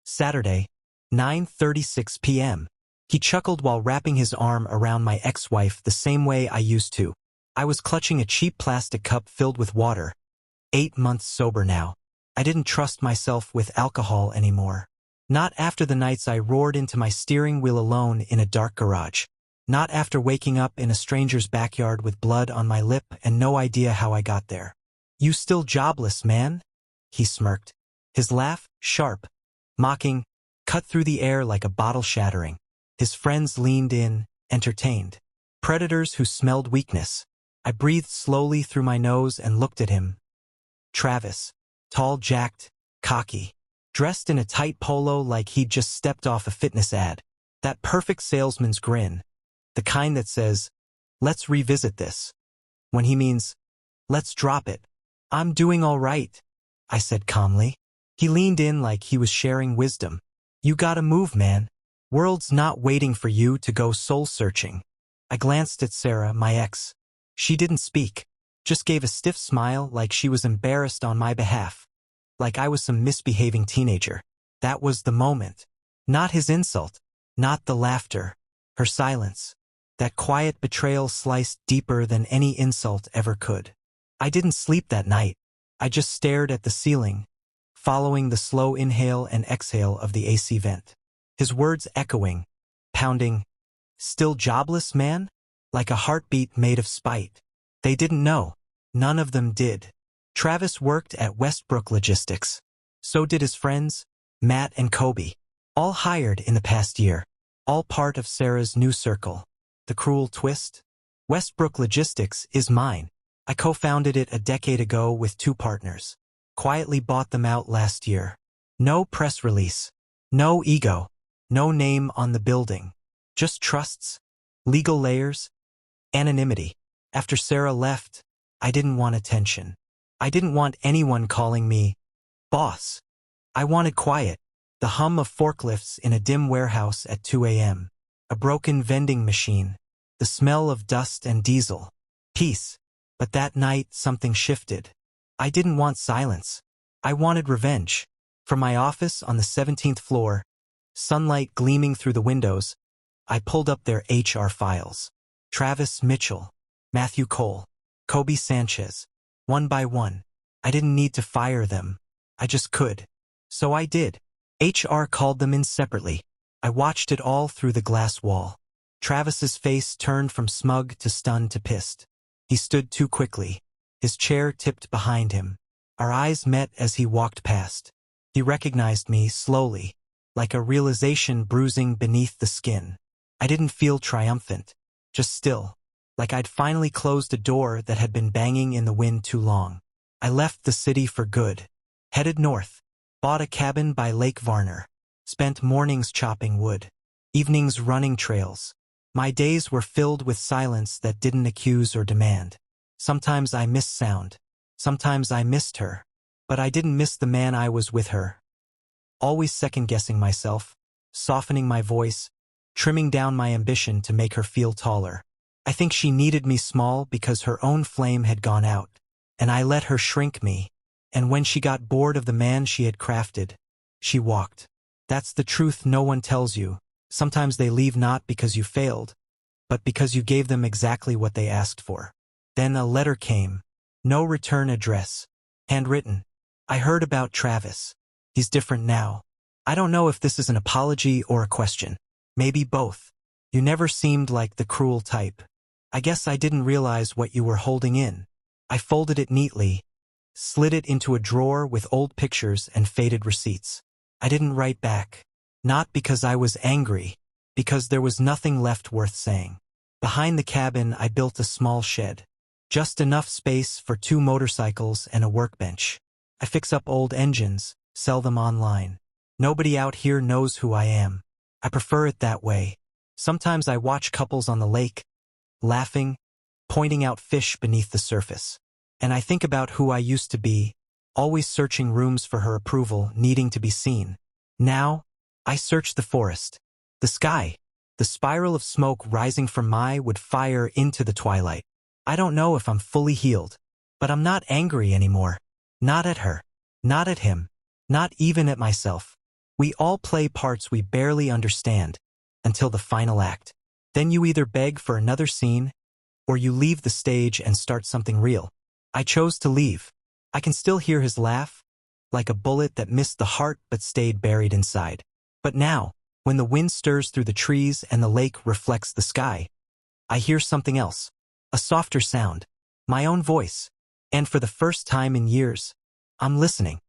Saturday, 9:36 p.m. He chuckled while wrapping his arm around my ex-wife the same way I used to. I was clutching a cheap plastic cup filled with water. 8 months sober now. I didn't trust myself with alcohol anymore. Not after the nights I roared into my steering wheel alone in a dark garage. Not after waking up in a stranger's backyard with blood on my lip and no idea how I got there. "You still jobless, man?" He smirked. His laugh, sharp, mocking, cut through the air like a bottle shattering. His friends leaned in, entertained. Predators who smelled weakness. I breathed slowly through my nose and looked at him. Travis. Tall, jacked, cocky. Dressed in a tight polo like he'd just stepped off a fitness ad. That perfect salesman's grin. The kind that says, "Let's revisit this," when he means, "Let's drop it." "I'm doing all right," I said calmly. He leaned in like he was sharing wisdom. "You gotta move, man. World's not waiting for you to go soul-searching." I glanced at Sarah, my ex. She didn't speak, just gave a stiff smile like she was embarrassed on my behalf. Like I was some misbehaving teenager. That was the moment. Not his insult. Not the laughter. Her silence. That quiet betrayal sliced deeper than any insult ever could. I didn't sleep that night. I just stared at the ceiling, following the slow inhale and exhale of the AC vent. His words echoing, pounding, "Still jobless, man?" Like a heartbeat made of spite. They didn't know. None of them did. Travis worked at Westbrook Logistics. So did his friends, Matt and Kobe. All hired in the past year. All part of Sarah's new circle. The cruel twist? Westbrook Logistics is mine. I co-founded it a decade ago with 2 partners. Quietly bought them out last year. No press release. No ego. No name on the building. Just trusts. Legal layers. Anonymity. After Sarah left, I didn't want attention. I didn't want anyone calling me boss. I wanted quiet. The hum of forklifts in a dim warehouse at 2 a.m. A broken vending machine. The smell of dust and diesel. Peace. But that night, something shifted. I didn't want silence. I wanted revenge. From my office on the 17th floor, sunlight gleaming through the windows, I pulled up their HR files. Travis Mitchell, Matthew Cole, Kobe Sanchez. One by one. I didn't need to fire them. I just could. So I did. HR called them in separately. I watched it all through the glass wall. Travis's face turned from smug to stunned to pissed. He stood too quickly. His chair tipped behind him. Our eyes met as he walked past. He recognized me slowly, like a realization bruising beneath the skin. I didn't feel triumphant, just still, like I'd finally closed a door that had been banging in the wind too long. I left the city for good. Headed north. Bought a cabin by Lake Varner. Spent mornings chopping wood. Evenings running trails. My days were filled with silence that didn't accuse or demand. Sometimes I missed sound. Sometimes I missed her. But I didn't miss the man I was with her. Always second-guessing myself, softening my voice, trimming down my ambition to make her feel taller. I think she needed me small because her own flame had gone out, and I let her shrink me. And when she got bored of the man she had crafted, she walked. That's the truth no one tells you. Sometimes they leave not because you failed, but because you gave them exactly what they asked for. Then a letter came. No return address. Handwritten. I heard about Travis. He's different now. I don't know if this is an apology or a question. Maybe both. You never seemed like the cruel type. I guess I didn't realize what you were holding in. I folded it neatly, slid it into a drawer with old pictures and faded receipts. I didn't write back. Not because I was angry, because there was nothing left worth saying. Behind the cabin, I built a small shed. Just enough space for 2 motorcycles and a workbench. I fix up old engines, sell them online. Nobody out here knows who I am. I prefer it that way. Sometimes I watch couples on the lake, laughing, pointing out fish beneath the surface. And I think about who I used to be, always searching rooms for her approval, needing to be seen. Now, I search the forest, the sky, the spiral of smoke rising from my would fire into the twilight. I don't know if I'm fully healed, but I'm not angry anymore. Not at her, not at him, not even at myself. We all play parts we barely understand until the final act. Then you either beg for another scene or you leave the stage and start something real. I chose to leave. I can still hear his laugh, like a bullet that missed the heart but stayed buried inside. But now, when the wind stirs through the trees and the lake reflects the sky, I hear something else. A softer sound. My own voice. And for the first time in years, I'm listening.